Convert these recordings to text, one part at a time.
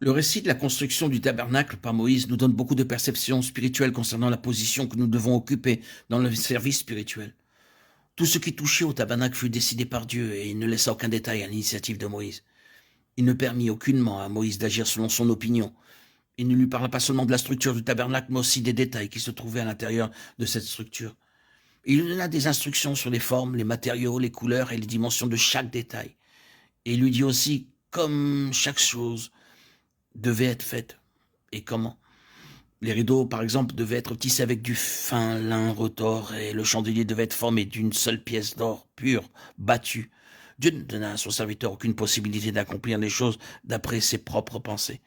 Le récit de la construction du tabernacle par Moïse nous donne beaucoup de perceptions spirituelles concernant la position que nous devons occuper dans le service spirituel. Tout ce qui touchait au tabernacle fut décidé par Dieu et il ne laissa aucun détail à l'initiative de Moïse. Il ne permit aucunement à Moïse d'agir selon son opinion. Il ne lui parla pas seulement de la structure du tabernacle, mais aussi des détails qui se trouvaient à l'intérieur de cette structure. Il lui donna des instructions sur les formes, les matériaux, les couleurs et les dimensions de chaque détail. Et il lui dit aussi comme chaque chose devait être faite et comment. Les rideaux, par exemple, devaient être tissés avec du fin lin retors et le chandelier devait être formé d'une seule pièce d'or pure, battue. Dieu ne donna à son serviteur aucune possibilité d'accomplir les choses d'après ses propres pensées.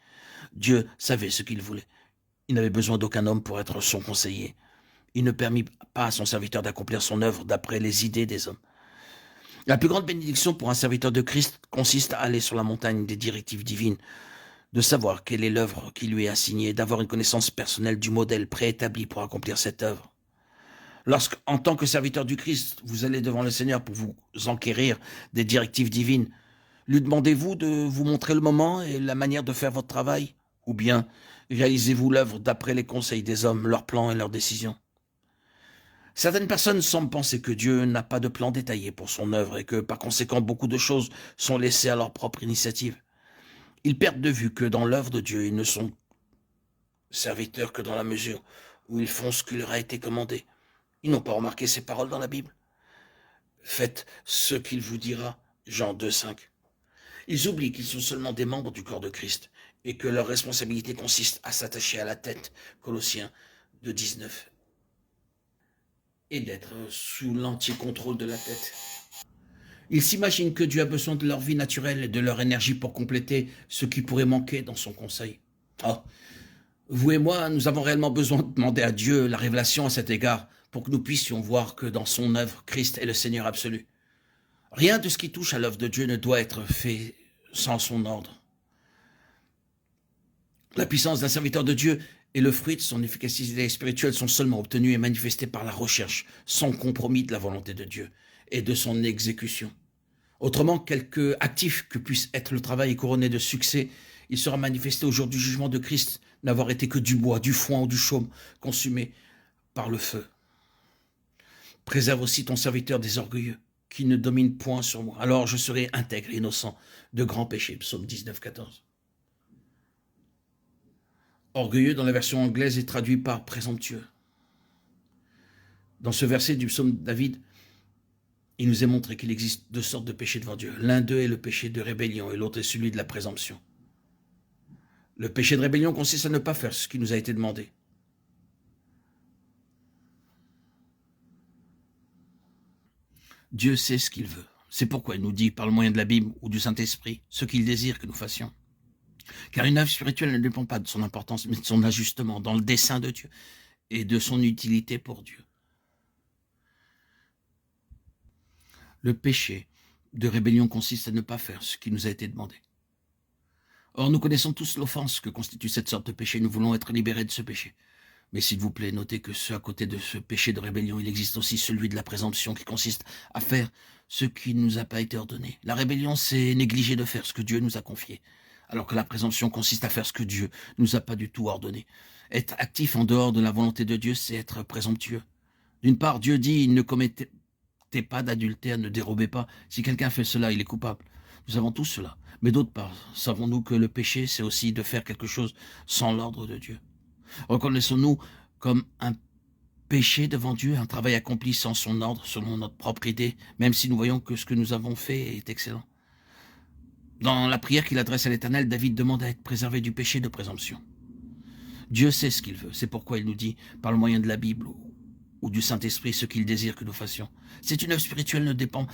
Dieu savait ce qu'il voulait. Il n'avait besoin d'aucun homme pour être son conseiller. Il ne permit pas à son serviteur d'accomplir son œuvre d'après les idées des hommes. La plus grande bénédiction pour un serviteur de Christ consiste à aller sur la montagne des directives divines, de savoir quelle est l'œuvre qui lui est assignée, d'avoir une connaissance personnelle du modèle préétabli pour accomplir cette œuvre. Lorsqu'en tant que serviteur du Christ, vous allez devant le Seigneur pour vous enquérir des directives divines, lui demandez-vous de vous montrer le moment et la manière de faire votre travail? Ou bien réalisez-vous l'œuvre d'après les conseils des hommes, leurs plans et leurs décisions? Certaines personnes semblent penser que Dieu n'a pas de plan détaillé pour son œuvre et que par conséquent beaucoup de choses sont laissées à leur propre initiative. Ils perdent de vue que dans l'œuvre de Dieu, ils ne sont serviteurs que dans la mesure où ils font ce qui leur a été commandé. Ils n'ont pas remarqué ces paroles dans la Bible. Faites ce qu'il vous dira, Jean 2,5. Ils oublient qu'ils sont seulement des membres du corps de Christ et que leur responsabilité consiste à s'attacher à la tête, Colossiens 2,19, et d'être sous l'entier contrôle de la tête. Ils s'imaginent que Dieu a besoin de leur vie naturelle et de leur énergie pour compléter ce qui pourrait manquer dans son conseil. Oh, vous et moi, nous avons réellement besoin de demander à Dieu la révélation à cet égard pour que nous puissions voir que dans son œuvre, Christ est le Seigneur absolu. Rien de ce qui touche à l'œuvre de Dieu ne doit être fait sans son ordre. La puissance d'un serviteur de Dieu et le fruit de son efficacité spirituelle sont seulement obtenus et manifestés par la recherche, sans compromis de la volonté de Dieu et de son exécution. Autrement, quelque actif que puisse être le travail est couronné de succès, il sera manifesté au jour du jugement de Christ n'avoir été que du bois, du foin ou du chaume consumé par le feu. Préserve aussi ton serviteur des orgueilleux, qui ne domine point sur moi. Alors je serai intègre et innocent de grands péchés. Psaume 19, 14. Orgueilleux dans la version anglaise est traduit par présomptueux. Dans ce verset du psaume de David, il nous est montré qu'il existe deux sortes de péchés devant Dieu. L'un d'eux est le péché de rébellion et l'autre est celui de la présomption. Le péché de rébellion consiste à ne pas faire ce qui nous a été demandé. Dieu sait ce qu'il veut. C'est pourquoi il nous dit, par le moyen de la Bible ou du Saint-Esprit, ce qu'il désire que nous fassions. Car une œuvre spirituelle ne dépend pas de son importance, mais de son ajustement dans le dessein de Dieu et de son utilité pour Dieu. Le péché de rébellion consiste à ne pas faire ce qui nous a été demandé. Or, nous connaissons tous l'offense que constitue cette sorte de péché. Nous voulons être libérés de ce péché. Mais s'il vous plaît, notez que à côté de ce péché de rébellion, il existe aussi celui de la présomption qui consiste à faire ce qui ne nous a pas été ordonné. La rébellion, c'est négliger de faire ce que Dieu nous a confié, alors que la présomption consiste à faire ce que Dieu nous a pas du tout ordonné. Être actif en dehors de la volonté de Dieu, c'est être présomptueux. D'une part, Dieu dit, ne commettez pas d'adultère, ne dérobez pas. Si quelqu'un fait cela, il est coupable. Nous savons tous cela. Mais d'autre part, savons-nous que le péché, c'est aussi de faire quelque chose sans l'ordre de Dieu. Reconnaissons-nous comme un péché devant Dieu, un travail accompli sans son ordre, selon notre propre idée, même si nous voyons que ce que nous avons fait est excellent. Dans la prière qu'il adresse à l'Éternel, David demande à être préservé du péché de présomption. Dieu sait ce qu'il veut, c'est pourquoi il nous dit, par le moyen de la Bible ou du Saint-Esprit, ce qu'il désire que nous fassions. C'est une œuvre spirituelle ne dépend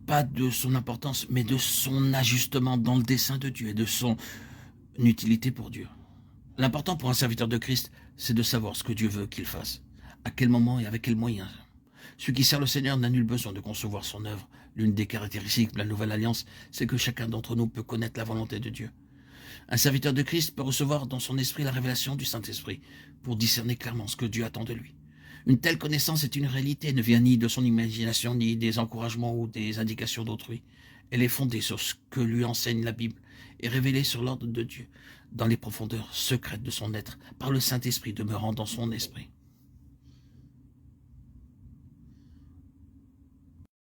pas de son importance, mais de son ajustement dans le dessein de Dieu et de son utilité pour Dieu. L'important pour un serviteur de Christ, c'est de savoir ce que Dieu veut qu'il fasse, à quel moment et avec quels moyens. Celui qui sert le Seigneur n'a nul besoin de concevoir son œuvre. L'une des caractéristiques de la Nouvelle Alliance, c'est que chacun d'entre nous peut connaître la volonté de Dieu. Un serviteur de Christ peut recevoir dans son esprit la révélation du Saint-Esprit pour discerner clairement ce que Dieu attend de lui. Une telle connaissance est une réalité, elle ne vient ni de son imagination, ni des encouragements ou des indications d'autrui. Elle est fondée sur ce que lui enseigne la Bible et révélée sur l'ordre de Dieu, dans les profondeurs secrètes de son être, par le Saint-Esprit demeurant dans son esprit.